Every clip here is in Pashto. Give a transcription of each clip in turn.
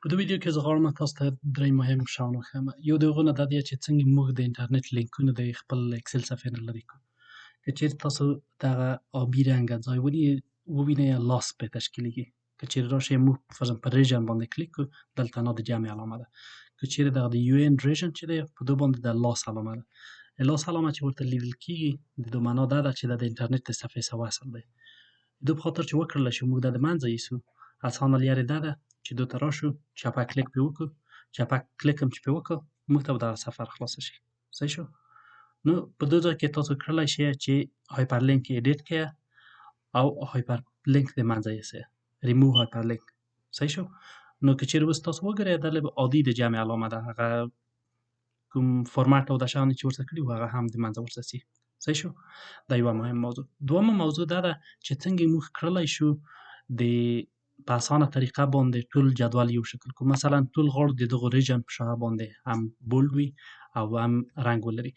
په دې ویډیو کې زه غواړم تاسو ته درې مهم شیان وښیم. یو د هغو نه دا دی چې څنګه موږ د انټرنیټ لینکونه د خپل اکسل صفحې نه لرې کړو. که چیرې تاسو دغه آبي رنګه ځای ووینئ یا لاس پرې تشکیلېږي، که چیرې راشئ موږ فرضاً په ریژن باندې کلیک کړو، دلته نه د جمع علامه ده. که چیرې دغه د یو این ریژن چې دی په دې باندې د لاس علامه ده. لاس علامه چې ورته لیدل کېږي د دې معنا دا ده چې دا د انټرنیټ د صفحې سره وصل دی. د دې په خاطر چې وکړلی شو موږ دا د منځه یوسو، اسانه لارې دا ده چې دې ته راشو، چپه کلیک پرې وکړو، چپه کلیک هم چې پرې وکړو موږ ته به دغه سفر خلاصه شي. صحیح شو؟ نو په دې ځای کې تاسو کړلی شئ چې هایپر لینک ایډیټ کړئ او هایپر لینک د منځه یوسئ، ریموو هایپر لینک. صحیح شو؟ نو که چیرې اوس تاسو وګورئ دا عادي د جمع علامه ده، هغه کوم فارمټ او دا شیان چې ورته کړي وو هغه هم د منځه ورته ځي. صحیح شو؟ دا یوه مهم موضوع. دویمه موضوع دا ده چې څنګه موږ کړلی شو د په اسانه طریقه باندې ټول جدول یو شکل کړو. مثلا ټول غاړو د دغو ریژن په شاه باندې هم بولډ وي او هم رنګ ولري.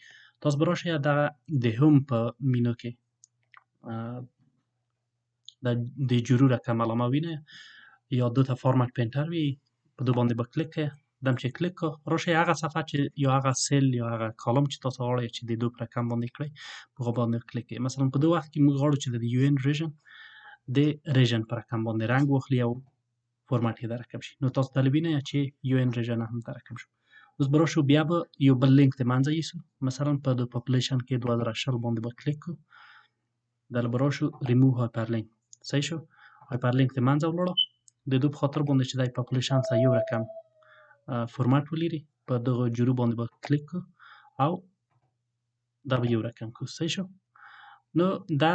تاسو به راشئ دغه د هوم په مینو کې د جرو رقم علامه وینئ یا دو ته فارمټ پینټر وي، په دې باندې به کلیک کړئ. دم چې کلیک کړو راشئ هغه صفحه چې یا هغه سیل یا هغه کالم چې تاسو غواړئ چې د دو په رقم باندې کړئ په هغه باندې کلیک کړئ. مثلا په دې وخت کې موږ غواړو چې د یو این ریژن د ریژن په رقم باندې رنګ واخلي او فارمټ یې د رقم شي. نو تاسو ته وینئ چې یو این ریژن هم د رقم شو. اوس به راشو بیا به یو بل لینک د منځه یوسو، مثلا په د پاپولیشن کې 2020 باندې به کلیک کړو، دلته به راشو ریموو هایپر لینک. صحیح شو؟ هایپر لینک د منځه ولاړو د دو په خاطر باندې چې د پاپولیشن سره یو رقم فارمټ ولري، په دغه جرو باندې به کلیک کړو او دا به یو رقم کړو. صحیح شو؟ نو دا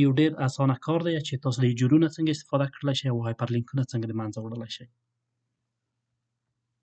یو ډېر اسانه کار دی چې تاسو له جرو نه څنګه استفاده کړلی شئ او هایپر لینکونه څنګه د منځه وړلی شئ.